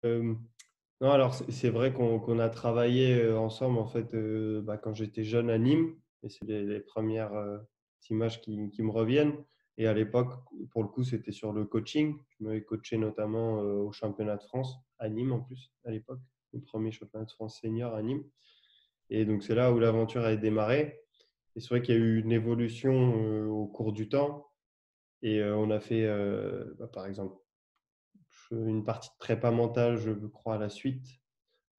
Euh, non, alors c'est vrai qu'on a travaillé ensemble en fait quand j'étais jeune à Nîmes, et c'est les premières images qui me reviennent. Et à l'époque, pour le coup, c'était sur le coaching. Je m'avais coaché notamment au championnat de France à Nîmes en plus à l'époque, le premier championnat de France senior à Nîmes. Et donc c'est là où l'aventure a démarré. Et c'est vrai qu'il y a eu une évolution au cours du temps. Et on a fait, par exemple, une partie de prépa mentale, je crois, à la suite.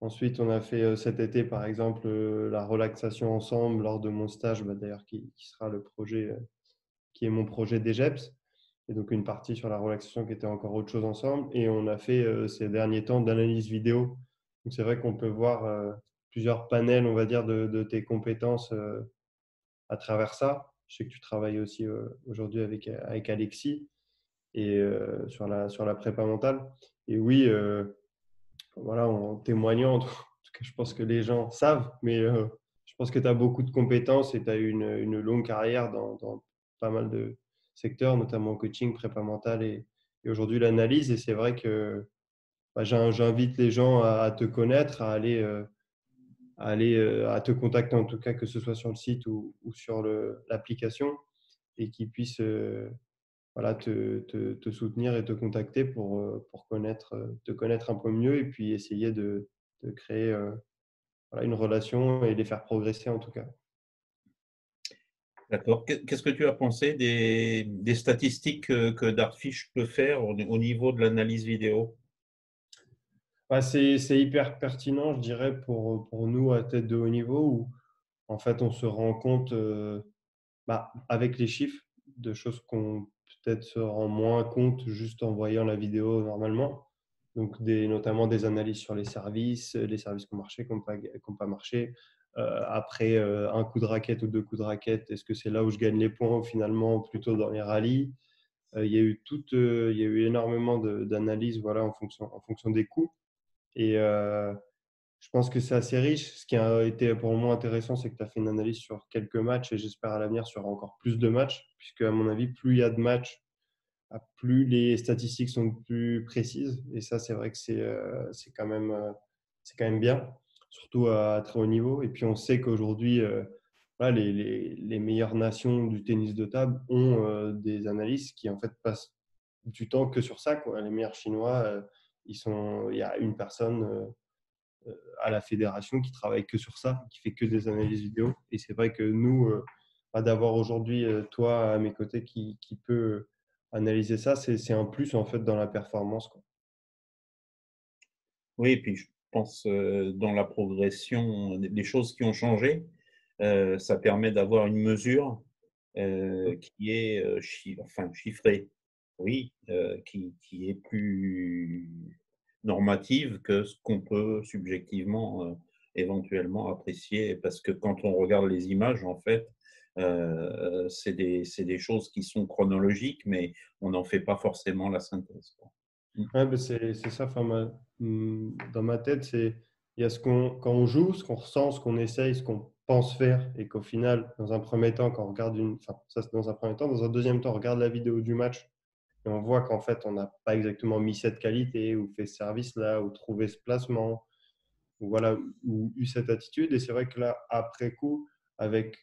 Ensuite, on a fait cet été, par exemple, la relaxation ensemble lors de mon stage, d'ailleurs, qui sera le projet, qui est mon projet d'EGEPS. Et donc, une partie sur la relaxation qui était encore autre chose ensemble. Et on a fait ces derniers temps d'analyse vidéo. Donc, c'est vrai qu'on peut voir plusieurs panels, on va dire, de tes compétences à travers ça. Je sais que tu travailles aussi aujourd'hui avec Alexis et sur la prépa mentale. Et oui, voilà, en témoignant, en tout cas, je pense que les gens savent, mais je pense que tu as beaucoup de compétences et tu as une longue carrière dans pas mal de secteurs, notamment en coaching, prépa mentale et aujourd'hui l'analyse. Et c'est vrai que j'invite les gens à te connaître, à te contacter en tout cas, que ce soit sur le site ou sur l'application, et qu'ils puissent voilà, te soutenir et te contacter pour te connaître un peu mieux et puis essayer de créer voilà, une relation et les faire progresser en tout cas. D'accord. Qu'est-ce que tu as pensé des statistiques que Dartfish peut faire au niveau de l'analyse vidéo? C'est hyper pertinent, je dirais, pour nous à tête de haut niveau où en fait on se rend compte avec les chiffres de choses qu'on peut-être se rend moins compte juste en voyant la vidéo normalement. Donc notamment des analyses sur les services qui ont marché, qui n'ont pas marché. Après un coup de raquette ou deux coups de raquette, est-ce que c'est là où je gagne les points finalement plutôt dans les rallyes? Il y a eu énormément d'analyses voilà, en fonction des coups. Et je pense que c'est assez riche. Ce qui a été pour moi intéressant, c'est que tu as fait une analyse sur quelques matchs et j'espère à l'avenir sur encore plus de matchs, puisque à mon avis, plus il y a de matchs, plus les statistiques sont plus précises. Et ça, c'est vrai que c'est quand même bien, surtout à très haut niveau. Et puis on sait qu'aujourd'hui, voilà, les meilleures nations du tennis de table ont des analystes qui en fait passent du temps que sur ça, quoi. Les meilleurs Chinois, il y a une personne à la fédération qui travaille que sur ça, qui fait que des analyses vidéo. Et c'est vrai que nous, d'avoir aujourd'hui toi à mes côtés qui peut analyser ça, c'est un plus en fait dans la performance, quoi. Oui, et puis je pense dans la progression, des choses qui ont changé, ça permet d'avoir une mesure qui est enfin, chiffrée, oui, qui est plus normative que ce qu'on peut subjectivement éventuellement apprécier. Parce que quand on regarde les images, en fait, c'est des choses qui sont chronologiques, mais on n'en fait pas forcément la synthèse, quoi. Mm. Ouais, c'est ça. Enfin, dans ma tête, il y a quand on joue, ce qu'on ressent, ce qu'on essaye, ce qu'on pense faire, et qu'au final, dans un premier temps, quand on regarde enfin, ça c'est dans un premier temps, dans un deuxième temps, on regarde la vidéo du match et on voit qu'en fait, on n'a pas exactement mis cette qualité ou fait ce service-là ou trouvé ce placement ou voilà, ou eu cette attitude. Et c'est vrai que là, après coup,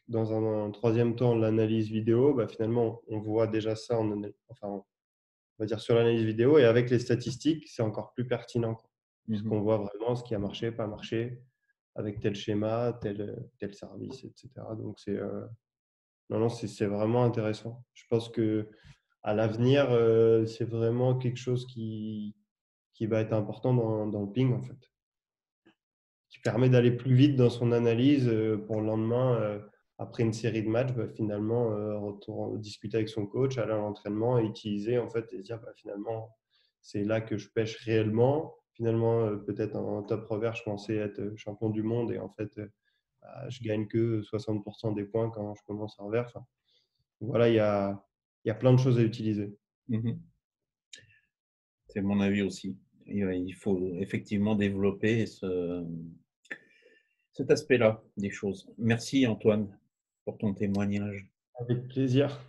dans un troisième temps l'analyse vidéo, finalement, on voit déjà ça enfin, on va dire sur l'analyse vidéo, et avec les statistiques, c'est encore plus pertinent, quoi. Mhm. Puisqu'on voit vraiment ce qui a marché, pas marché, avec tel schéma, tel service, etc. Donc non, non, c'est vraiment intéressant. Je pense que à l'avenir, c'est vraiment quelque chose qui va être important dans le ping, en fait, qui permet d'aller plus vite dans son analyse pour le lendemain, après une série de matchs, finalement, discuter avec son coach, aller à l'entraînement et utiliser, en fait, et se dire, finalement, c'est là que je pêche réellement. Finalement, peut-être en top revers, je pensais être champion du monde et en fait, je gagne que 60% des points quand je commence en revers. Enfin, voilà, il y a plein de choses à utiliser. Mhm. C'est mon avis aussi. Il faut effectivement développer cet aspect-là des choses. Merci Antoine pour ton témoignage. Avec plaisir.